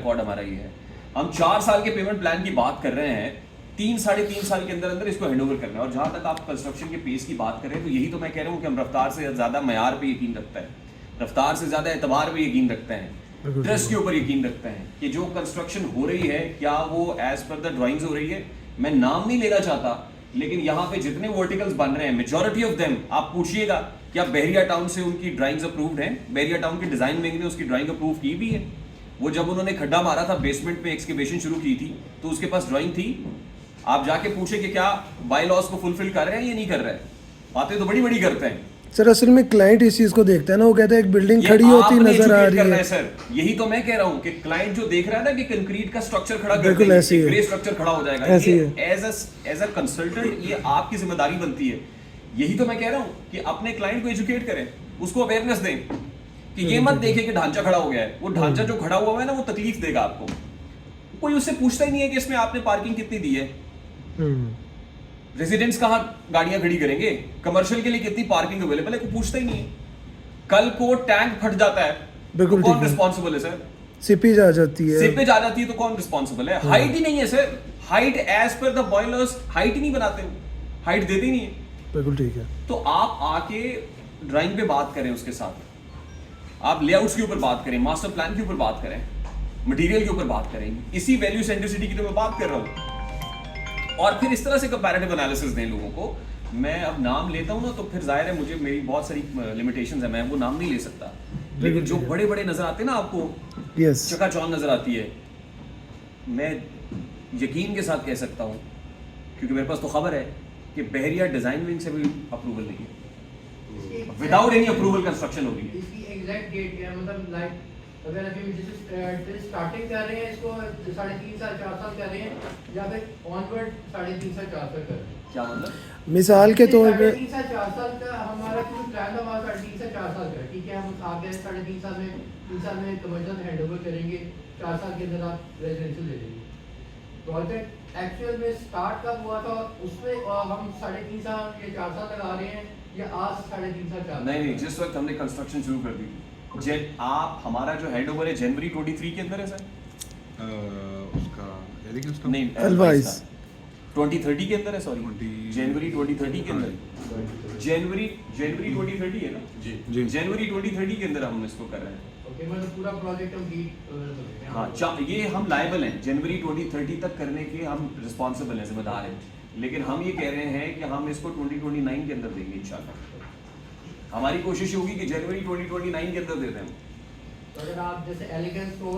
Record हमारा ये है। हम 4 साल के पेमेंट प्लान की बात कर रहे हैं, 3-3.5 साल के अंदर अंदर इसको हैंडओवर करना है। और जहां तक आप कंस्ट्रक्शन के पेस की बात कर रहे हैं, तो यही तो मैं कह रहा हूँ कि हम रफ्तार से ज्यादा मयार पे यकीन रखते हैं, रफ्तार से ज्यादा एतबार पे यकीन रखते हैं, ट्रस्ट के ऊपर यकीन रखते हैं कि जो कंस्ट्रक्शन हो रही है क्या वो एज पर द ड्राइंग्स हो रही है। मैं नाम नहीं लेना चाहता, लेकिन यहाँ पे जितने वर्टिकल्स बन रहे हैं, मेजॉरिटी ऑफ देम आप पूछिएगा क्या बहरिया टाउन से उनकी ड्राइंग्स अप्रूव्ड हैं। बहरिया टाउन के डिजाइन विंग ने उसकी ड्राइंग अप्रूव की भी है। वो जब उन्होंने खड्डा मारा था, बेसमेंट में एक्सकेवेशन शुरू की थी, तो उसके पास ड्राइंग थी। आप जाके पूछे कि क्या बाय लॉज को फुलफिल कर रहे हैं या नहीं कर रहे हैं। बातें तो बड़ी बड़ी करते हैं सर। असल में क्लाइंट इस चीज को देखता है ना, वो कहता है एक बिल्डिंग खड़ी होती नजर आ रही है सर। यही तो मैं कह रहा हूँ कि क्लाइंट जो देख रहा है ना कि कंक्रीट का स्ट्रक्चर खड़ा कर बिल्कुल ऐसे ही है, ग्रे स्ट्रक्चर खड़ा हो जाएगा, एज अ कंसल्टेंट ये आपकी जिम्मेदारी बनती है। यही तो मैं कह रहा हूँ कि अपने क्लाइंट को एजुकेट करें, उसको अवेयरनेस दें कि ये मत देखे कि ढांचा खड़ा हो गया है। वो ढांचा जो खड़ा हुआ है ना, वो तकलीफ देगा आपको। कोई उससे पूछता ही नहीं है कि इसमें आपने पार्किंग कितनी दी है, रेजिडेंट्स कहाँ गाड़ियां खड़ी करेंगे, कमर्शियल के लिए कितनी पार्किंग अवेलेबल है, कोई पूछता ही नहीं है। कल को टैंक फट जाता है तो कौन रिस्पॉन्सिबल है सर? सीपेज आ जाती है, सीपेज आ जाती है तो कौन रिस्पॉन्सिबल है? हाइट ही नहीं है sir, height as per the boilers height ही नहीं बनाते हो, हाइट देते ही नहीं है। बिल्कुल ठीक है। तो आप आके ड्राइंग पे बात करें, उसके साथ आप लेआउट्स के ऊपर बात करें, मास्टर प्लान के ऊपर बात करें, मटेरियल के ऊपर बात करें। इसी वैल्यू सेंट्रिसिटी की तो मैं बात कर रहा हूं। और फिर इस तरह से कंपैरेटिव एनालिसिस दें लोगों को। मैं अब नाम लेता हूं ना तो फिर जाहिर है मुझे मेरी बहुत सारी लिमिटेशंस है, मैं वो नाम नहीं ले सकता। लेकिन जो बड़े बड़े नजर आते हैं ना आपको, चकाचौंध नजर आती है, मैं यकीन के साथ कह सकता हूं क्योंकि मेरे पास तो खबर है कि बहरिया डिजाइन विंग से भी अप्रूवल नहीं है, विदाउट एनी अप्रूवल कंस्ट्रक्शन हो रही है। इसकी एग्जैक्ट डेट क्या है? मतलब लाइक अगर अभी जैसे स्टार्टिंग कर रहे हैं इसको 3.5 साल 4 साल कर रहे हैं, या फिर ऑनवर्ड 3.5 साल 4 साल कर रहे हैं? क्या मतलब? मिसाल के तौर पे 3.5 साल 4 साल का हमारा जो प्लान था हमारा 3.5 साल 4 साल का, ठीक है। हम आगे 3.5 साल में 3 साल में कमर्शियल हैंडओवर करेंगे, 4 साल के अंदर आप रेजिडेंशियल ले लेंगे। प्रोजेक्ट एक्चुअल में स्टार्ट कब हुआ था उसमें हम 3.5 साल या 4 साल लगा रहे हैं, या आज 3.5 साल 4 साल? नहीं, जिस वक्त हमने कंस्ट्रक्शन शुरू कर दी आप हमारा जो हैंडओवर है जनवरी 23 के अंदर है सर। उसका नहीं, एडवाइस 2030 के अंदर है, सॉरी जनवरी 2030 के अंदर, जनवरी 2030 है ना जी, जनवरी 2030 के अंदर हम इसको कर रहे हैं। ओके, मतलब पूरा प्रोजेक्ट कंप्लीट। हाँ, ये हम लायबल हैं, जनवरी 2030 तक करने के हम रिस्पॉन्सिबल हैं, जिम्मेदार हैं। लेकिन हम ये कह रहे हैं कि हम इसको 2029 के अंदर देंगे इंशाल्लाह। हमारी कोशिश होगी कि जनवरी 2029 के अंदर दे दें। तो अगर आप जैसे एलिगेंस को